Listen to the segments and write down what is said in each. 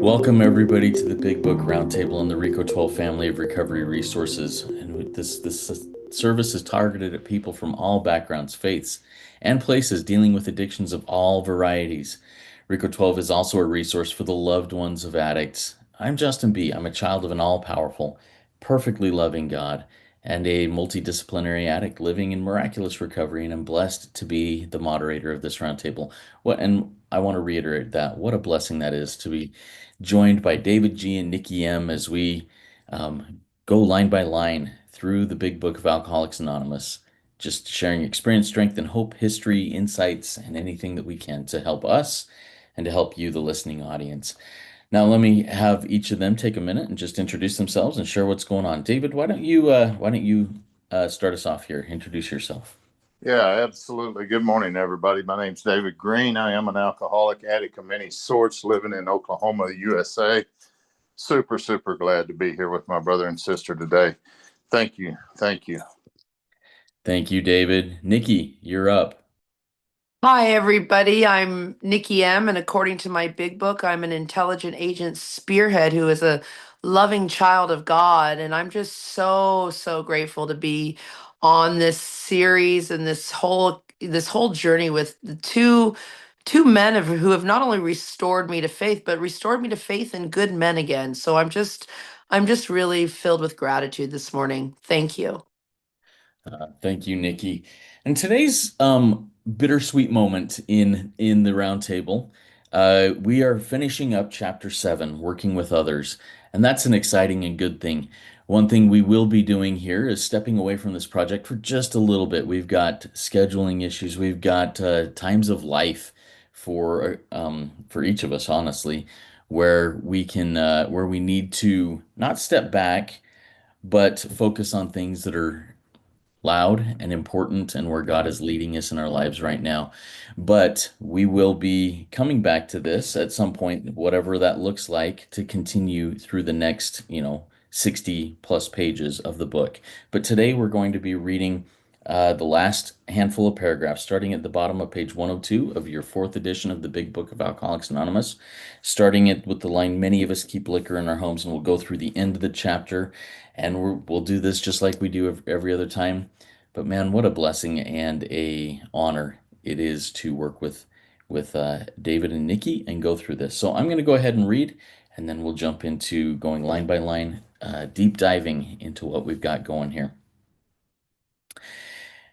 Welcome everybody to the Big Book Roundtable and the RICO 12 family of recovery resources. And this service is targeted at people from all backgrounds, faiths, and places dealing with addictions of all varieties. RICO 12 is also a resource for the loved ones of addicts. I'm Justin B. I'm a child of an all-powerful, perfectly loving God and a multidisciplinary addict living in miraculous recovery, and I'm blessed to be the moderator of this roundtable. And I want to reiterate that what a blessing that is to be joined by David G. and Nikki M. as we go line by line through the Big Book of Alcoholics Anonymous, just sharing experience, strength, and hope, history, insights, and anything that we can to help us and to help you, the listening audience. Now, let me have each of them take a minute and just introduce themselves and share what's going on. David, why don't you start us off here? Introduce yourself. Yeah, absolutely. Good morning, everybody. My name's David Green. I am an alcoholic addict of many sorts living in Oklahoma, USA. Super, super glad to be here with my brother and sister today. Thank you. Thank you. Thank you, David. Nikki, you're up. Hi, everybody. I'm Nikki M., and according to my big book, I'm an intelligent agent spearhead who is a loving child of God. And I'm just so grateful to be on this series and this whole journey with the two men who have not only restored me to faith, but restored me to faith in good men again. So I'm just really filled with gratitude this morning. Thank you. Thank you, Nikki. And today's bittersweet moment in the roundtable, we are finishing up chapter 7, working with others, and that's an exciting and good thing. One thing we will be doing here is stepping away from this project for just a little bit. We've got scheduling issues, we've got times of life for each of us, honestly, where we need to not step back, but focus on things that are loud and important and where God is leading us in our lives right now. But we will be coming back to this at some point, whatever that looks like, to continue through the next, 60 plus pages of the book. But today we're going to be reading the last handful of paragraphs, starting at the bottom of page 102 of your fourth edition of the Big Book of Alcoholics Anonymous, starting it with the line, "Many of us keep liquor in our homes," and we'll go through the end of the chapter, and we'll do this just like we do every other time. But man, what a blessing and a honor it is to work with David and Nikki and go through this. So I'm going to go ahead and read, and then we'll jump into going line by line, deep diving into what we've got going here.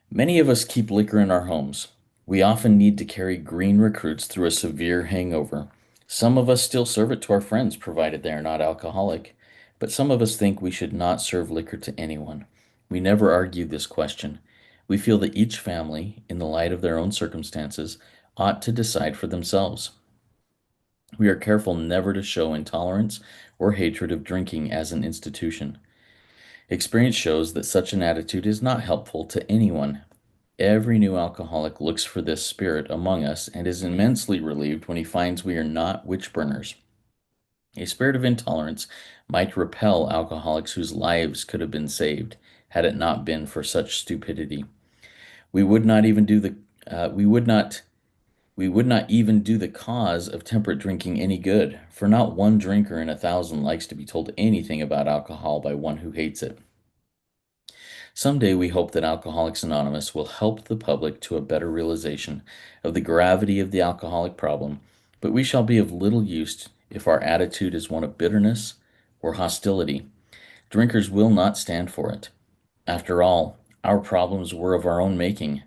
Many of us keep liquor in our homes. We often need to carry green recruits through a severe hangover. Some of us still serve it to our friends, provided they are not alcoholic. But some of us think we should not serve liquor to anyone. We never argue this question. We feel that each family, in the light of their own circumstances, ought to decide for themselves. We are careful never to show intolerance or hatred of drinking as an institution. Experience shows that such an attitude is not helpful to anyone. Every new alcoholic looks for this spirit among us and is immensely relieved when he finds we are not witch burners. A spirit of intolerance might repel alcoholics whose lives could have been saved had it not been for such stupidity. We would not even do the we would not even do the cause of temperate drinking any good, for not one drinker in 1,000 likes to be told anything about alcohol by one who hates it. Someday we hope that Alcoholics Anonymous will help the public to a better realization of the gravity of the alcoholic problem, but we shall be of little use if our attitude is one of bitterness or hostility. Drinkers will not stand for it. After all, our problems were of our own making.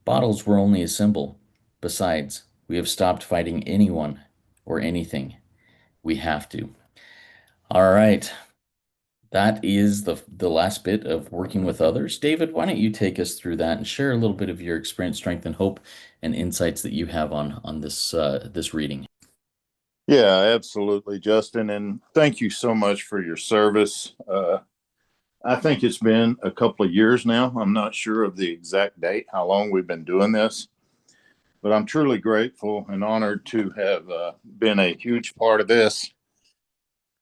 Bottles were only a symbol. Besides, we have stopped fighting anyone or anything. We have to. All right. That is the last bit of working with others. David, why don't you take us through that and share a little bit of your experience, strength, and hope, and insights that you have on this reading. Yeah, absolutely, Justin. And thank you so much for your service. I think it's been a couple of years now. I'm not sure of the exact date, how long we've been doing this, but I'm truly grateful and honored to have been a huge part of this,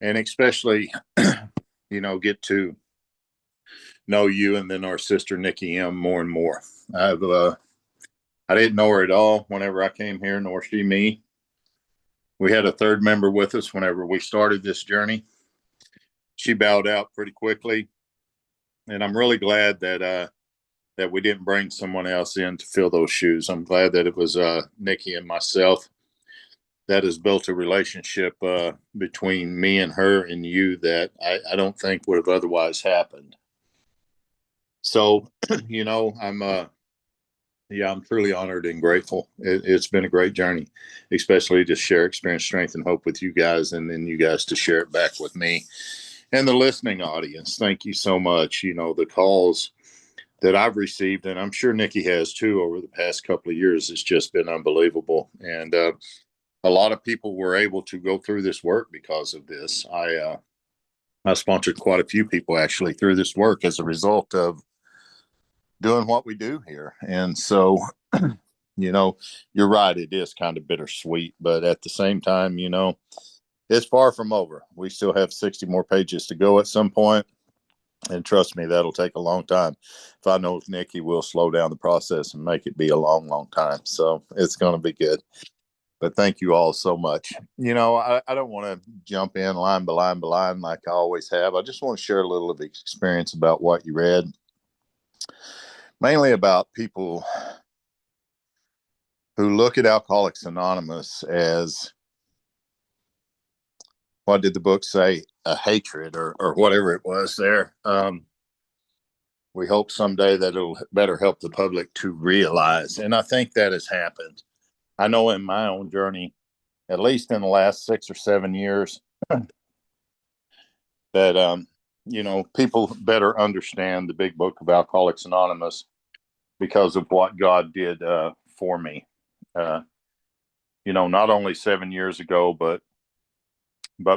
and especially, get to know you and then our sister Nikki M more and more. I didn't know her at all whenever I came here, nor she me. We had a third member with us whenever we started this journey. She bowed out pretty quickly, and I'm really glad that we didn't bring someone else in to fill those shoes. I'm glad that it was Nikki and myself. That has built a relationship between me and her and you that I don't think would have otherwise happened. So, I'm truly honored and grateful. It's been a great journey, especially to share experience, strength, and hope with you guys, and then you guys to share it back with me and the listening audience. Thank you so much. The calls that I've received, and I'm sure Nikki has too, over the past couple of years, it's just been unbelievable. And a lot of people were able to go through this work because of this. I sponsored quite a few people actually through this work as a result of doing what we do here. And so, you're right. It is kind of bittersweet, but at the same time, it's far from over. We still have 60 more pages to go at some point. And trust me, that'll take a long time. If I know Nikki will slow down the process and make it be a long, long time. So it's going to be good. But thank you all so much. I don't want to jump in line by line by line like I always have. I just want to share a little of the experience about what you read, mainly about people who look at Alcoholics Anonymous as, what did the book say? A hatred or whatever it was there. We hope someday that it'll better help the public to realize. And I think that has happened. I know in my own journey, at least in the last 6 or 7 years, that, people better understand the Big Book of Alcoholics Anonymous because of what God did for me. Not only 7 years ago, but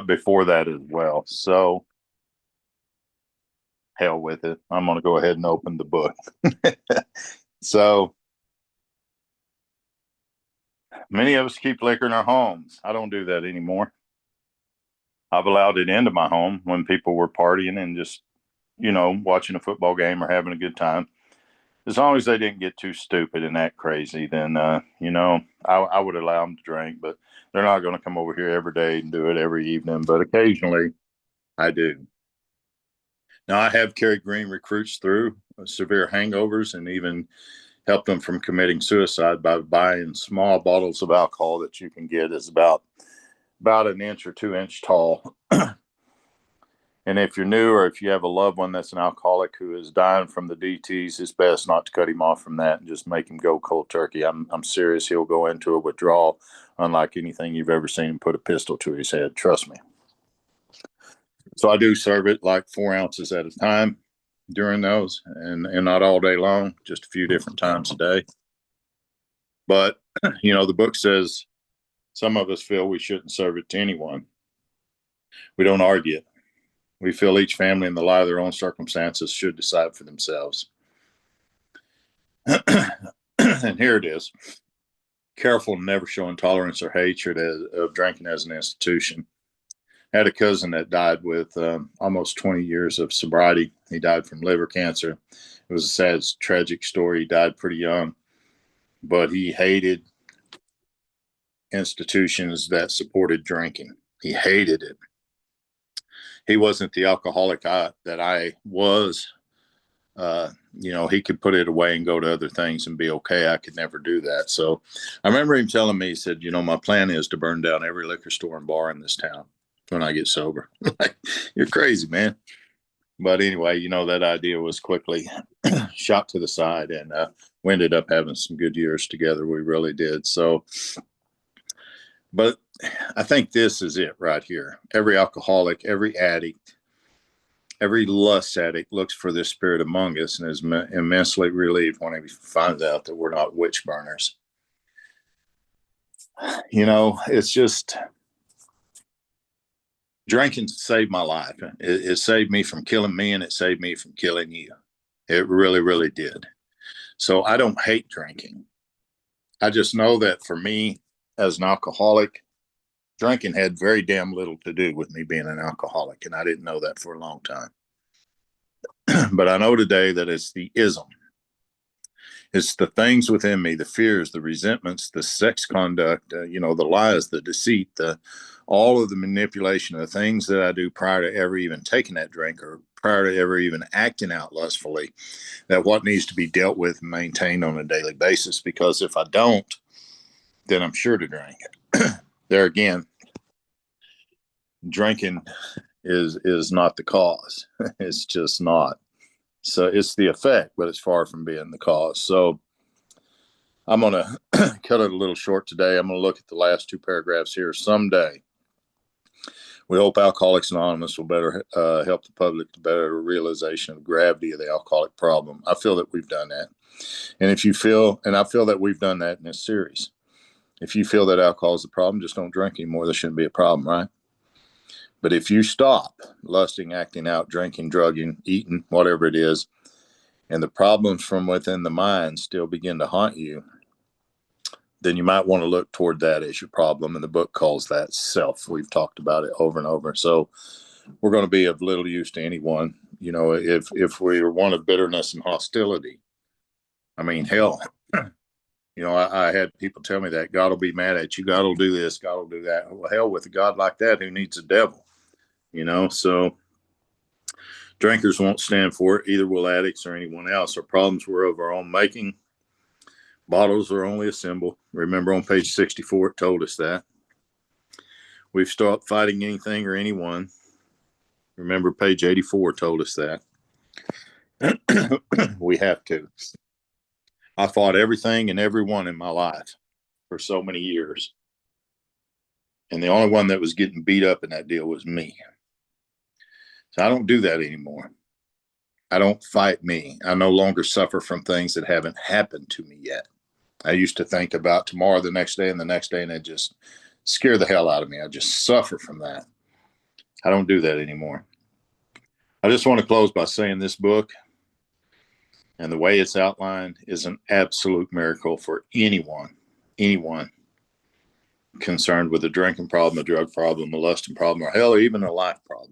before that as well. So hell with it. I'm going to go ahead and open the book. So many of us keep liquor in our homes. I don't do that anymore. I've allowed it into my home when people were partying and just, watching a football game or having a good time. As long as they didn't get too stupid and act crazy, then, I would allow them to drink, but they're not going to come over here every day and do it every evening. But occasionally I do. Now, I have carried green recruits through severe hangovers and even helped them from committing suicide by buying small bottles of alcohol that you can get is about an inch or 2 inch tall. And if you're new or if you have a loved one that's an alcoholic who is dying from the DTs, it's best not to cut him off from that and just make him go cold turkey. I'm serious. He'll go into a withdrawal unlike anything you've ever seen him put a pistol to his head. Trust me. So I do serve it like 4 ounces at a time during those, and not all day long, just a few different times a day. But, the book says some of us feel we shouldn't serve it to anyone. We don't argue it. We feel each family in the light of their own circumstances should decide for themselves. And here it is. Careful to never show intolerance or hatred of drinking as an institution. I had a cousin that died with almost 20 years of sobriety. He died from liver cancer. It was a sad, tragic story. He died pretty young, but he hated institutions that supported drinking. He hated it. He wasn't the alcoholic that I was. He could put it away and go to other things and be okay. I could never do that. So I remember him telling me, he said, my plan is to burn down every liquor store and bar in this town when I get sober. Like, you're crazy, man. But anyway, that idea was quickly shot to the side, and we ended up having some good years together. We really did. So, but I think this is it right here. Every alcoholic, every addict, every lust addict looks for this spirit among us and is immensely relieved when he finds out that we're not witch burners. It's just, drinking saved my life. It saved me from killing me, and it saved me from killing you. It really, really did. So I don't hate drinking. I just know that for me as an alcoholic, drinking had very damn little to do with me being an alcoholic, and I didn't know that for a long time. But I know today that it's the ism. It's the things within me, the fears, the resentments, the sex conduct, the lies, the deceit, all of the manipulation, the things that I do prior to ever even taking that drink or prior to ever even acting out lustfully, that what needs to be dealt with and maintained on a daily basis. Because if I don't, then I'm sure to drink. There again, drinking is not the cause. It's just not. So it's the effect, but it's far from being the cause. So I'm going to cut it a little short today. I'm going to look at the last two paragraphs here. Someday, we hope Alcoholics Anonymous will better help the public to better realization of the gravity of the alcoholic problem. I feel that we've done that. And I feel that we've done that in this series. If you feel that alcohol is the problem, just don't drink anymore. There shouldn't be a problem, right? But if you stop lusting, acting out, drinking, drugging, eating, whatever it is, and the problems from within the mind still begin to haunt you, then you might want to look toward that as your problem. And the book calls that self. We've talked about it over and over. So we're going to be of little use to anyone. If we are one of bitterness and hostility, I mean, hell, I had people tell me that God will be mad at you. God will do this. God will do that. Well, hell, with a God like that, who needs a devil? So drinkers won't stand for it. Either will addicts or anyone else. Our problems were of our own making. Bottles are only a symbol. Remember on page 64, it told us that. We've stopped fighting anything or anyone. Remember page 84 told us that. We have to. I fought everything and everyone in my life for so many years. And the only one that was getting beat up in that deal was me. So I don't do that anymore. I don't fight me. I no longer suffer from things that haven't happened to me yet. I used to think about tomorrow, the next day, and the next day, and it just scare the hell out of me. I just suffer from that. I don't do that anymore. I just want to close by saying this book and the way it's outlined is an absolute miracle for anyone concerned with a drinking problem, a drug problem, a lusting problem, or hell, even a life problem.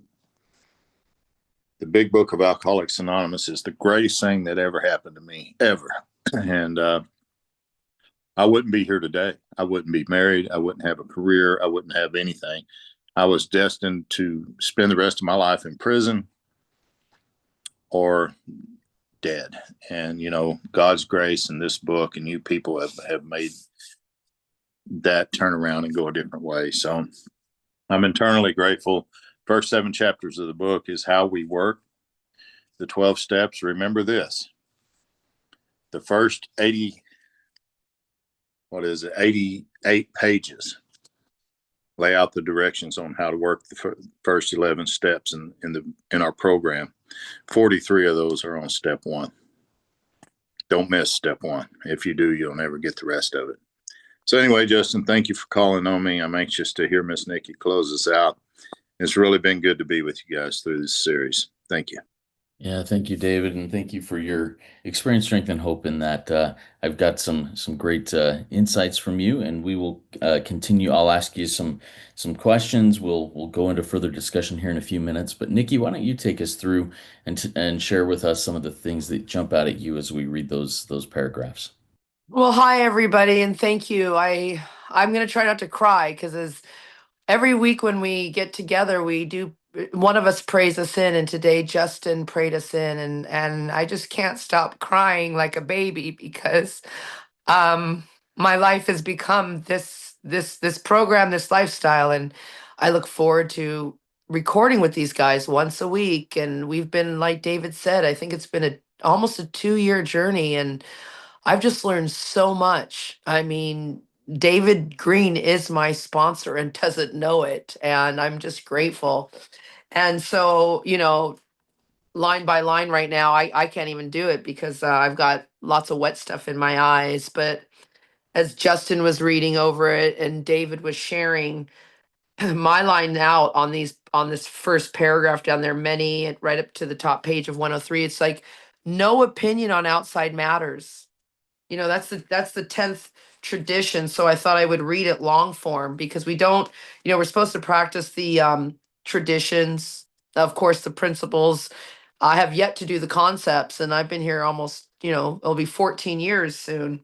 The Big Book of Alcoholics Anonymous is the greatest thing that ever happened to me, ever. And I wouldn't be here today. I wouldn't be married. I wouldn't have a career. I wouldn't have anything. I was destined to spend the rest of my life in prison or dead. And, God's grace and this book and you people have made that turn around and go a different way. So I'm eternally grateful. First 7 chapters of the book is how we work. The 12 steps. Remember this. The first 88 pages lay out the directions on how to work the first 11 steps in our program. 43 of those are on step 1. Don't miss step 1. If you do, you'll never get the rest of it. So anyway, Justin, thank you for calling on me. I'm anxious to hear Miss Nikki close us out. It's really been good to be with you guys through this series. Thank you. Yeah, thank you, David, and thank you for your experience, strength, and hope in that. I've got some great insights from you, and we will continue. I'll ask you some questions. We'll go into further discussion here in a few minutes. But Nikki, why don't you take us through and share with us some of the things that jump out at you as we read those paragraphs? Well, hi everybody, and thank you. I'm gonna try not to cry because as every week when we get together, we do one of us prays us in, and today Justin prayed us in, and I just can't stop crying like a baby because um my life has become this program, this lifestyle, and I look forward to recording with these guys once a week. And we've been, like David said, I think it's been almost a 2-year journey, and I've just learned so much. I mean, David Green is my sponsor and doesn't know it, and I'm just grateful. And so, line by line right now, I can't even do it because I've got lots of wet stuff in my eyes. But as Justin was reading over it and David was sharing, my line out on this first paragraph down there, many right up to the top page of 103, it's like no opinion on outside matters. That's the 10th tradition. So I thought I would read it long form because we don't, we're supposed to practice the traditions, of course, the principles. I have yet to do the concepts, and I've been here almost it'll be 14 years soon.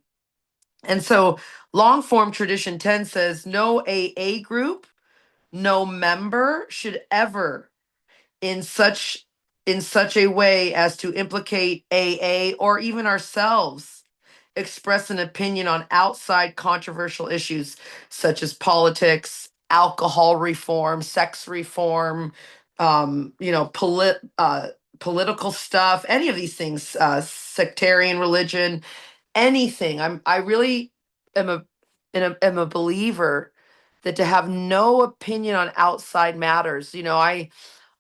And so long form tradition 10 says no AA group, no member should ever in such a way as to implicate AA or even ourselves express an opinion on outside controversial issues such as politics, alcohol reform, sex reform, political stuff, any of these things, sectarian religion, anything. I really am a believer that to have no opinion on outside matters.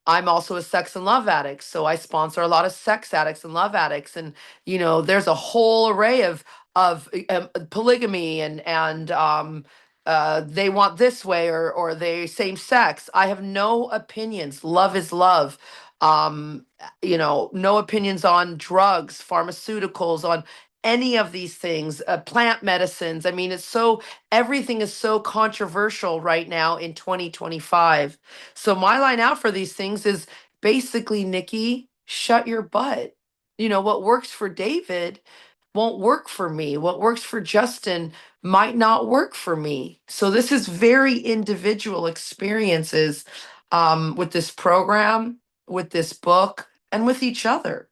I'm also a sex and love addict, so I sponsor a lot of sex addicts and love addicts, and there's a whole array of polygamy and they want this way or they same sex. I have no opinions. Love is love. No opinions on drugs, pharmaceuticals, on any of these things, plant medicines. I mean, everything is so controversial right now in 2025. So my line out for these things is basically, Nikki, shut your butt. What works for David won't work for me. What works for Justin might not work for me. So this is very individual experiences with this program, with this book, and with each other.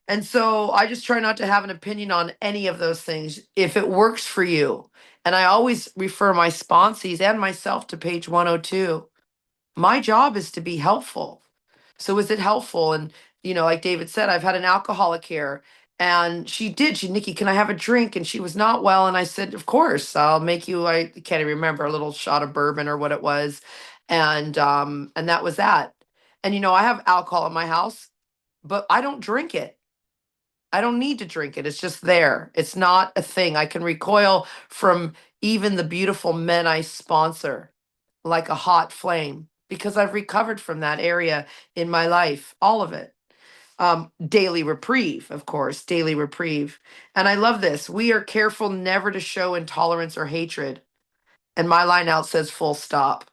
And so I just try not to have an opinion on any of those things if it works for you. And I always refer my sponsees and myself to page 102. My job is to be helpful. So is it helpful? And, like David said, I've had an alcoholic here and she, Nikki, can I have a drink? And she was not well. And I said, of course, I'll make you, I can't even remember, a little shot of bourbon or what it was. And that was that. And, I have alcohol in my house, but I don't drink it. I don't need to drink it. It's just there. It's not a thing. I can recoil from even the beautiful men I sponsor like a hot flame because I've recovered from that area in my life, all of it. Daily reprieve, of course, daily reprieve. And I love this. We are careful never to show intolerance or hatred. And my line out says full stop.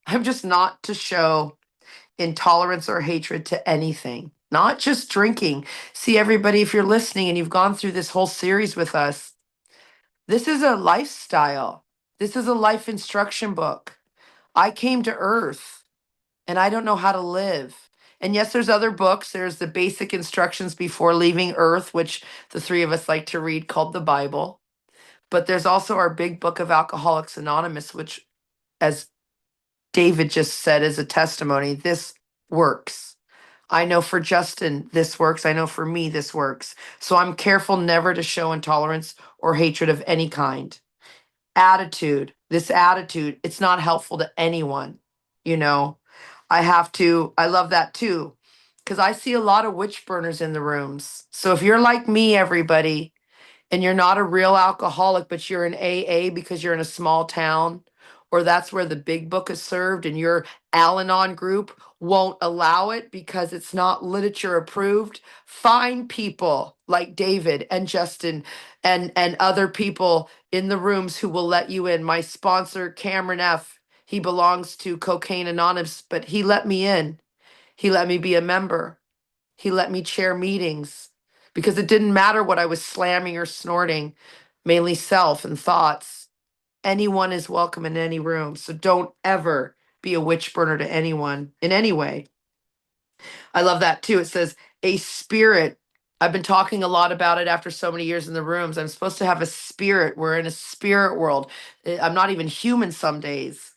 I'm just not to show intolerance or hatred to anything, not just drinking. See, everybody, if you're listening and you've gone through this whole series with us, this is a lifestyle. This is a life instruction book. I came to Earth and I don't know how to live. And yes, there's other books. There's the basic instructions before leaving Earth, which the three of us like to read, called the Bible. But there's also our big book of Alcoholics Anonymous, which, as David just said, is a testimony. This works. I know for Justin, this works. I know for me, this works. So I'm careful never to show intolerance or hatred of any kind. This attitude, it's not helpful to anyone. You know, I love that too, because I see a lot of witch burners in the rooms. So if you're like me, everybody, and you're not a real alcoholic, but you're in AA because you're in a small town, or that's where the big book is served, and your Al Anon group won't allow it because it's not literature approved, find people like David and Justin and other people in the rooms who will let you in. My sponsor, Cameron F., he belongs to Cocaine Anonymous, but he let me in. He let me be a member. He let me chair meetings because it didn't matter what I was slamming or snorting, mainly self and thoughts. Anyone is welcome in any room. So don't ever be a witch burner to anyone in any way. I love that too. It says a spirit. I've been talking a lot about it after so many years in the rooms. I'm supposed to have a spirit. We're in a spirit world. I'm not even human some days.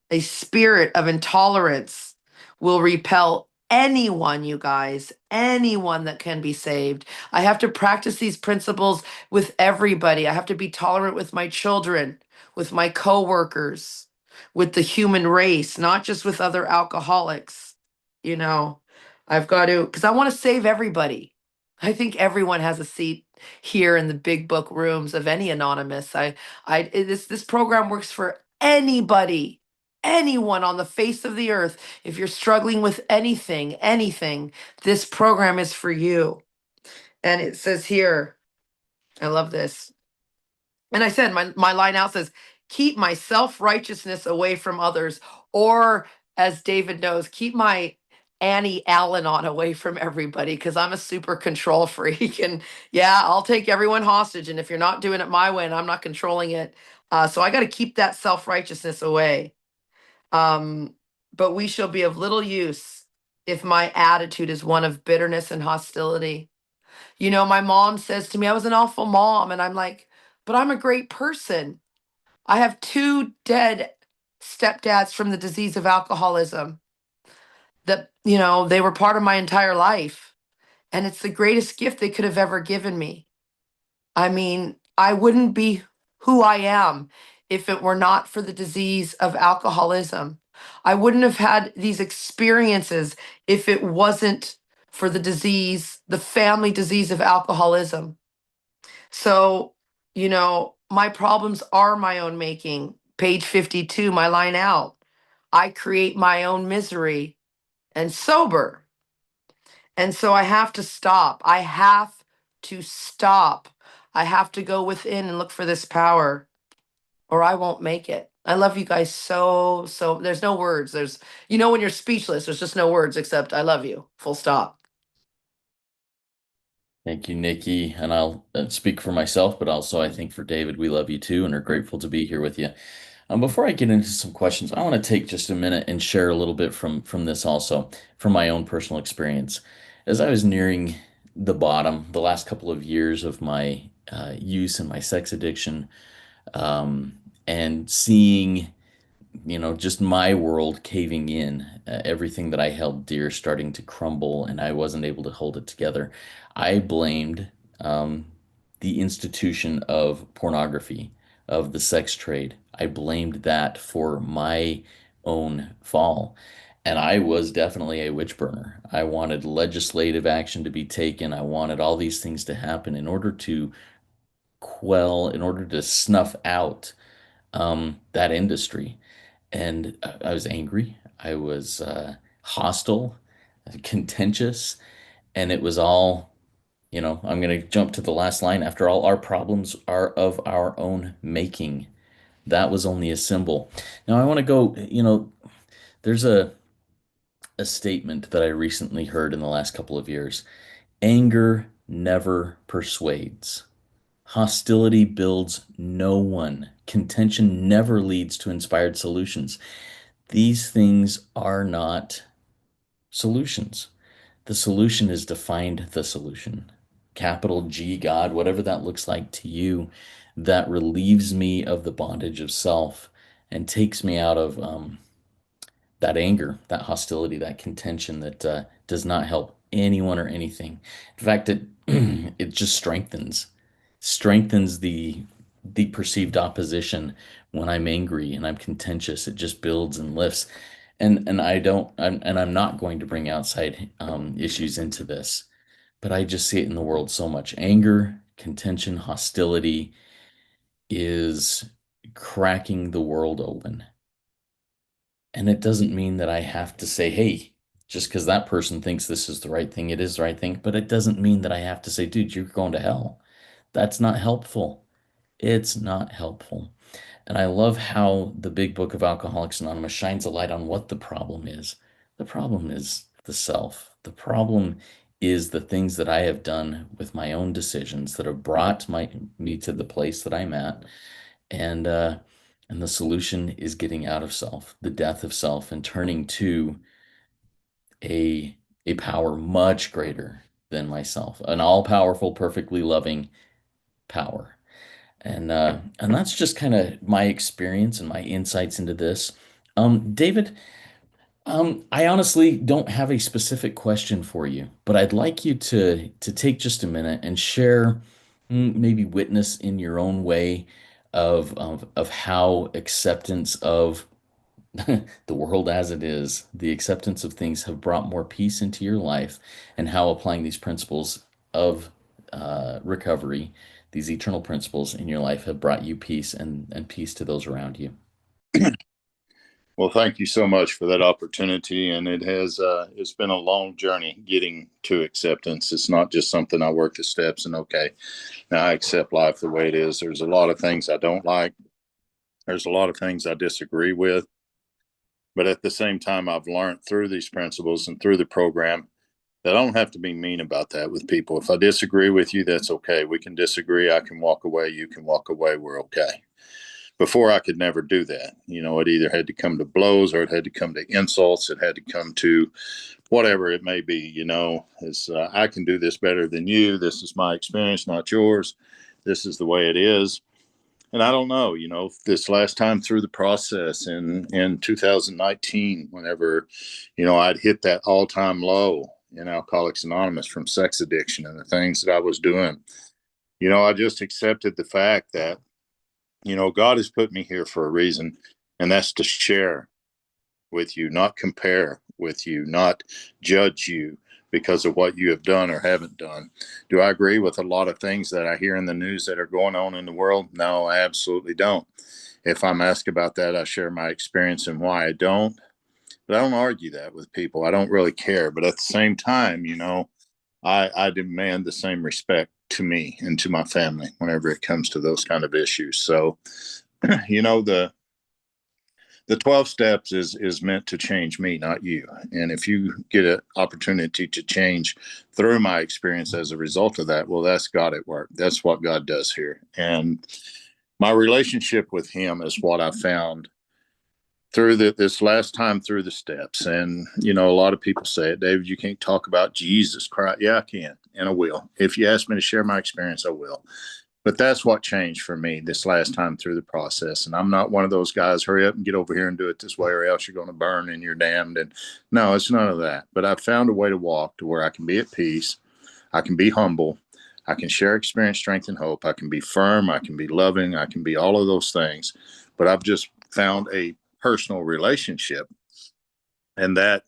A spirit of intolerance will repel anyone, you guys, anyone that can be saved. I have to practice these principles with everybody. I have to be tolerant with my children, with my coworkers, with the human race, not just with other alcoholics. You know, I've got to, because I want to save everybody. I think everyone has a seat here in the big book rooms of any anonymous. This program works for anybody, anyone on the face of the earth. If you're struggling with anything, this program is for you. And it says here, I love this. And I said, my line out says, keep my self-righteousness away from others. Or as David knows, keep my Annie Al-Anon away from everybody because I'm a super control freak. And yeah, I'll take everyone hostage. And if you're not doing it my way and I'm not controlling it, so I got to keep that self-righteousness away. Um, but we shall be of little use if my attitude is one of bitterness and hostility. You know, my mom says to me, I was an awful mom. And I'm like, but I'm a great person. I have two dead stepdads from the disease of alcoholism that, you know, they were part of my entire life. And it's the greatest gift they could have ever given me. I mean, I wouldn't be who I am if it were not for the disease of alcoholism. I wouldn't have had these experiences if it wasn't for the disease, the family disease of alcoholism. So, you know, my problems are my own making. Page 52, my line out. I create my own misery and sober. And so I have to stop. I have to stop. I have to go within and look for this power, or I won't make it. I love you guys so. There's no words. There's, you know, when you're speechless, there's just no words except I love you. Full stop. Thank you, Nikki. And I'll speak for myself, but also I think for David, we love you too and are grateful to be here with you. Before I get into some questions, I want to take just a minute and share a little bit from this also, from my own personal experience. As I was nearing the bottom, the last couple of years of my use and my sex addiction, um, and seeing just my world caving in, everything that I held dear starting to crumble, and I wasn't able to hold it together. I blamed um, the institution of pornography, of the sex trade. I blamed that for my own fall. And I was definitely a witch burner. I wanted legislative action to be taken. I wanted all these things to happen in order to in order to snuff out that industry. And I was angry. I was hostile, contentious, and it was all, I'm going to jump to the last line. After all, our problems are of our own making. That was only a symbol. Now I want to go, there's a statement that I recently heard in the last couple of years. Anger never persuades. Hostility builds no one. Contention never leads to inspired solutions. These things are not solutions. The solution is to find the solution. Capital G, God, whatever that looks like to you, that relieves me of the bondage of self and takes me out of that anger, that hostility, that contention that does not help anyone or anything. In fact, it it just strengthens the perceived opposition when I'm angry and I'm contentious. It just builds and lifts. And I'm not going to bring outside issues into this, but I just see it in the world so much. Anger, contention, hostility is cracking the world open. And it doesn't mean that I have to say, hey, just because that person thinks this is the right thing, it is the right thing. But it doesn't mean that I have to say, dude, you're going to hell. That's not helpful. It's not helpful. And I love how the Big Book of Alcoholics Anonymous shines a light on what the problem is. The problem is the self. The problem is the things that I have done with my own decisions that have brought me to the place that I'm at. And and the solution is getting out of self, the death of self, and turning to a a power much greater than myself, an all-powerful, perfectly loving power. And that's just kind of my experience and my insights into this. David, I honestly don't have a specific question for you, but I'd like you to take just a minute and share, maybe witness in your own way of how acceptance of the world as it is, the acceptance of things have brought more peace into your life, and how applying these principles of recovery, these eternal principles in your life, have brought you peace and peace to those around you. Well, thank you so much for that opportunity. And it's been a long journey getting to acceptance. It's not just something I work the steps and okay, now I accept life the way it is. There's a lot of things I don't like. There's a lot of things I disagree with. But at the same time, I've learned through these principles and through the program that I don't have to be mean about that with people. If I disagree with you, that's okay. We can disagree. I can walk away. You can walk away. We're okay. Before, I could never do that. It either had to come to blows, or it had to come to insults. It had to come to whatever it may be. Is I can do this better than you. This is my experience, not yours. This is the way it is. And I don't know, this last time through the process in 2019, whenever, I'd hit that all-time low in Alcoholics Anonymous from sex addiction and the things that I was doing, I just accepted the fact that, God has put me here for a reason, and that's to share with you, not compare with you, not judge you because of what you have done or haven't done. Do I agree with a lot of things that I hear in the news that are going on in the world? No, I absolutely don't. If I'm asked about that, I share my experience and why I don't. But I don't argue that with people. I don't really care. But at the same time, I demand the same respect to me and to my family whenever it comes to those kind of issues. So, the 12 steps is meant to change me, not you. And if you get an opportunity to change through my experience as a result of that, well, that's God at work. That's what God does here. And my relationship with him is what I found through this last time through the steps. And, a lot of people say it, David, you can't talk about Jesus Christ. Yeah, I can. And I will. If you ask me to share my experience, I will. But that's what changed for me this last time through the process. And I'm not one of those guys, hurry up and get over here and do it this way, or else you're going to burn and you're damned. And no, it's none of that. But I've found a way to walk to where I can be at peace. I can be humble. I can share experience, strength, and hope. I can be firm. I can be loving. I can be all of those things. But I've just found a personal relationship. And that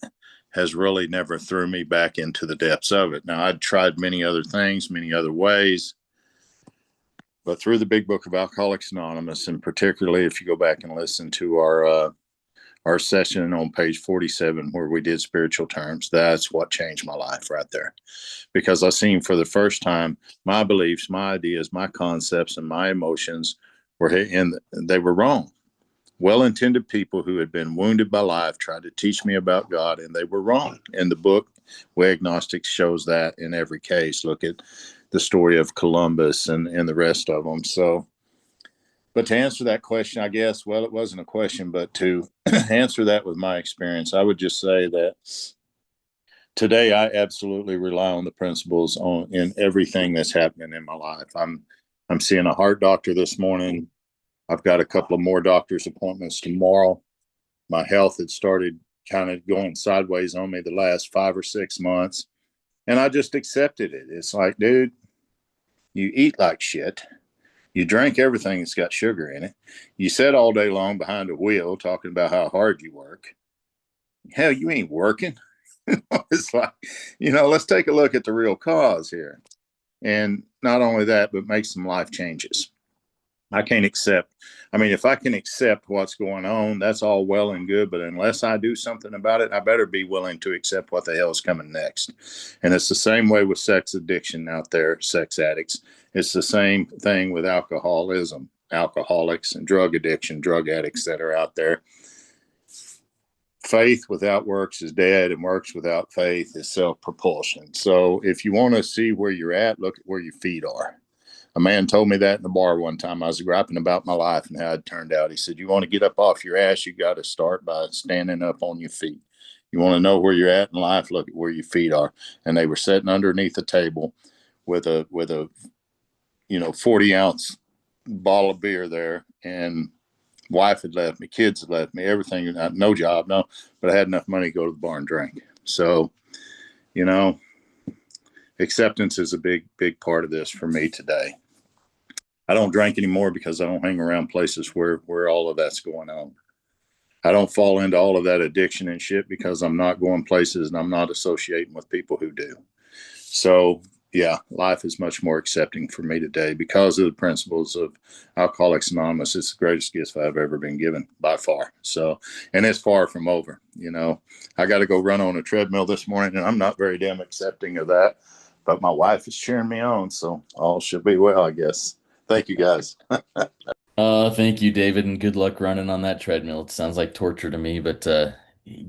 has really never threw me back into the depths of it. Now, I'd tried many other things, many other ways. But through the Big Book of Alcoholics Anonymous, and particularly if you go back and listen to our session on page 47 where we did spiritual terms, that's what changed my life right there. Because I seen for the first time my beliefs, my ideas, my concepts, and my emotions they were wrong. Well-intended people who had been wounded by life tried to teach me about God, and they were wrong. And the book, We Agnostics, shows that in every case. Look at the story of Columbus and the rest of them. So, but to answer that question, I guess, well, it wasn't a question, but to answer that with my experience, I would just say that today I absolutely rely on the principles in everything that's happening in my life. I'm seeing a heart doctor this morning. I've got a couple of more doctor's appointments tomorrow. My health had started kind of going sideways on me the last 5 or 6 months. And I just accepted it. It's like, dude, you eat like shit. You drink everything that's got sugar in it. You sit all day long behind a wheel talking about how hard you work. Hell, you ain't working. It's like, let's take a look at the real cause here. And not only that, but make some life changes. If I can accept what's going on, that's all well and good. But unless I do something about it, I better be willing to accept what the hell is coming next. And it's the same way with sex addiction out there, sex addicts. It's the same thing with alcoholism, alcoholics, and drug addiction, drug addicts that are out there. Faith without works is dead, and works without faith is self-propulsion. So if you want to see where you're at, look at where your feet are. A man told me that in the bar one time. I was griping about my life and how it turned out. He said, you want to get up off your ass, you got to start by standing up on your feet. You want to know where you're at in life, look at where your feet are. And they were sitting underneath a table with a 40-ounce bottle of beer there. And wife had left me, kids had left me, everything, no job, no, but I had enough money to go to the bar and drink. So, acceptance is a big, big part of this for me today. I don't drink anymore because I don't hang around places where all of that's going on. I don't fall into all of that addiction and shit because I'm not going places and I'm not associating with people who do. So, yeah, life is much more accepting for me today because of the principles of Alcoholics Anonymous. It's the greatest gift I've ever been given by far. So, and it's far from over. I got to go run on a treadmill this morning and I'm not very damn accepting of that. But my wife is cheering me on. So all should be well, I guess. Thank you, guys. Thank you, David, and good luck running on that treadmill. It sounds like torture to me, but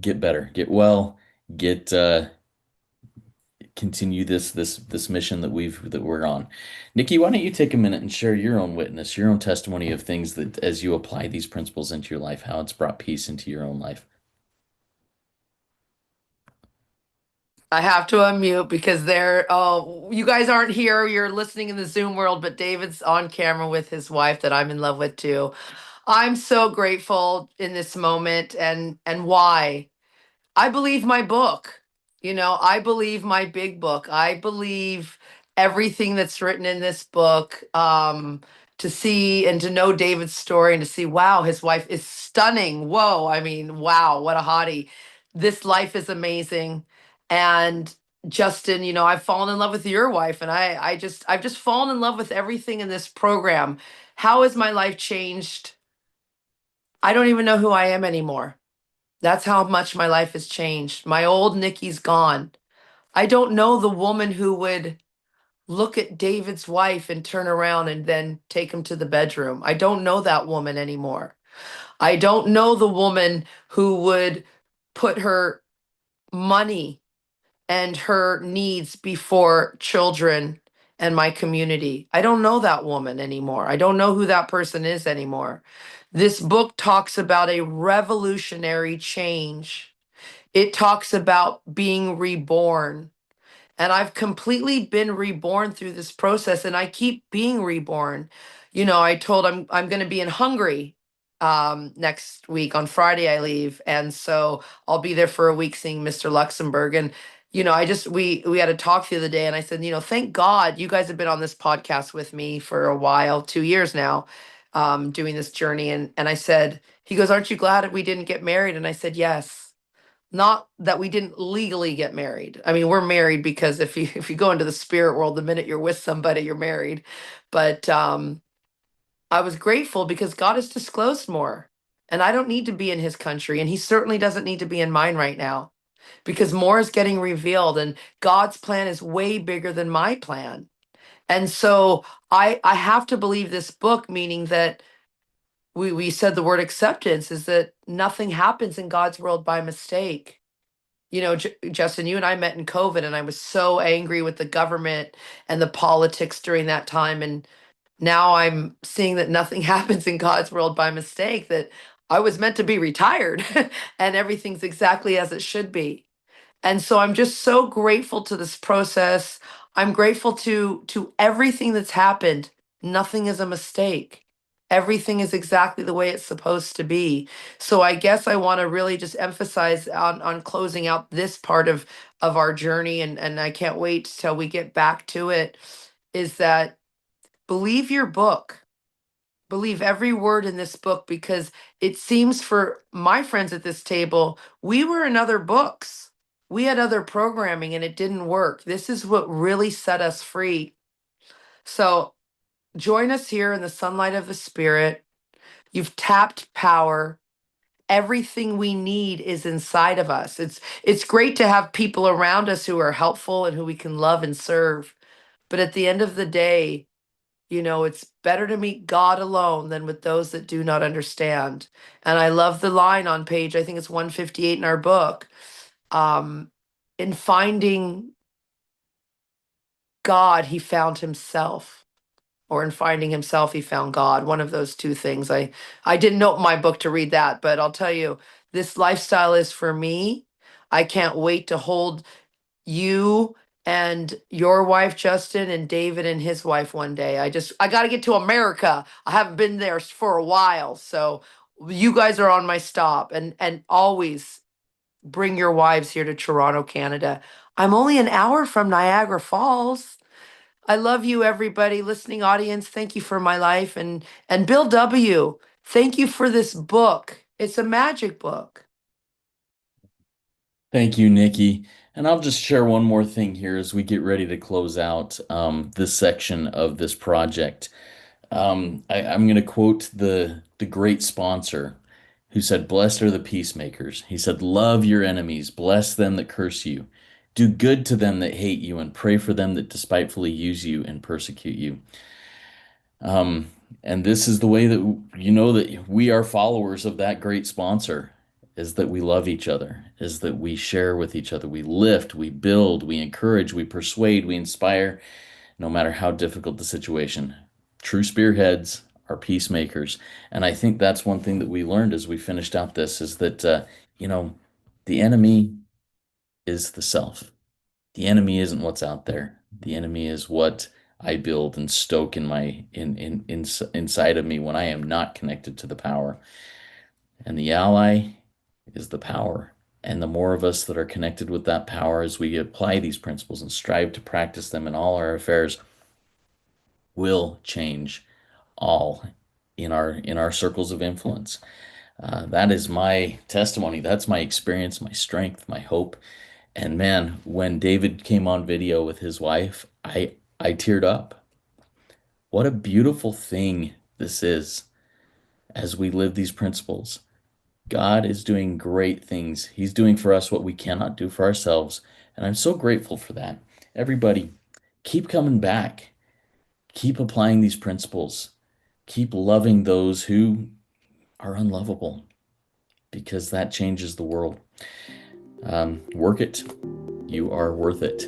get better, get well, get continue this mission that we're on. Nikki, why don't you take a minute and share your own witness, your own testimony of things that as you apply these principles into your life, how it's brought peace into your own life. I have to unmute because you guys aren't here. You're listening in the Zoom world, but David's on camera with his wife that I'm in love with too. I'm so grateful in this moment and why. I believe my book. I believe my big book. I believe everything that's written in this book. To see and to know David's story and to see, wow, his wife is stunning. Whoa, I mean, wow, what a hottie. This life is amazing. And Justin, I've fallen in love with your wife, and I've just fallen in love with everything in this program. How has my life changed? I don't even know who I am anymore. That's how much my life has changed. My old Nikki's gone. I don't know the woman who would look at David's wife and turn around and then take him to the bedroom. I don't know that woman anymore. I don't know the woman who would put her money and her needs before children and my community. I don't know that woman anymore. I don't know who that person is anymore. This book talks about a revolutionary change. It talks about being reborn. And I've completely been reborn through this process, and I keep being reborn. I told I'm going to be in Hungary next week. On Friday I leave, and so I'll be there for a week seeing Mr. Luxembourg. And I just we had a talk the other day, and I said, thank God you guys have been on this podcast with me for a while, 2 years now, doing this journey. And I said, he goes, aren't you glad we didn't get married? And I said, yes. Not that we didn't legally get married. I mean, we're married because if you go into the spirit world, the minute you're with somebody, you're married. But I was grateful because God has disclosed more. And I don't need to be in his country. And he certainly doesn't need to be in mine right now because more is getting revealed. And God's plan is way bigger than my plan. And so I have to believe this book, meaning that we said the word acceptance is that nothing happens in God's world by mistake. Justin, you and I met in COVID, and I was so angry with the government and the politics during that time. And now I'm seeing that nothing happens in God's world by mistake, that I was meant to be retired and everything's exactly as it should be. And so I'm just so grateful to this process. I'm grateful to everything that's happened. Nothing is a mistake. Everything is exactly the way it's supposed to be. So I guess I want to really just emphasize on closing out this part of our journey, and I can't wait till we get back to it, is that believe your book. Believe every word in this book, because it seems for my friends at this table, we were in other books. We had other programming and it didn't work. This is what really set us free. So join us here in the sunlight of the spirit. You've tapped power. Everything we need is inside of us. It's great to have people around us who are helpful and who we can love and serve. But at the end of the day, it's better to meet God alone than with those that do not understand. And I love the line on page, I think it's 158 in our book. In finding God, he found himself, or in finding himself, he found God. One of those two things. I didn't open my book to read that, but I'll tell you, this lifestyle is for me. I can't wait to hold you and your wife Justin and David and his wife one day. I got to get to America. I haven't been there for a while. So you guys are on my stop, and always bring your wives here to Toronto, Canada. I'm only an hour from Niagara Falls. I love you, everybody, listening audience. Thank you for my life. And Bill W., thank you for this book. It's a magic book. Thank you, Nikki. And I'll just share one more thing here as we get ready to close out this section of this project. I'm going to quote the great sponsor who said, "Blessed are the peacemakers." He said, "Love your enemies, bless them that curse you, do good to them that hate you, and pray for them that despitefully use you and persecute you." Um, and this is the way that you know that we are followers of that great sponsor, is that we love each other, is that we share with each other, we lift, we build, we encourage, we persuade, we inspire, no matter how difficult the situation. True spearheads are peacemakers. And I think that's one thing that we learned as we finished out this is that, you know, the enemy is the self. The enemy isn't what's out there. The enemy is what I build and stoke inside of me when I am not connected to the power. And the ally is the power. And the more of us that are connected with that power as we apply these principles and strive to practice them in all our affairs will change all in our circles of influence. That is my testimony. That's my experience, my strength, my hope. And man, when David came on video with his wife, I teared up. What a beautiful thing this is as we live these principles. God is doing great things. He's doing for us what we cannot do for ourselves. And I'm so grateful for that. Everybody, keep coming back. Keep applying these principles. Keep loving those who are unlovable because that changes the world. Work it. You are worth it.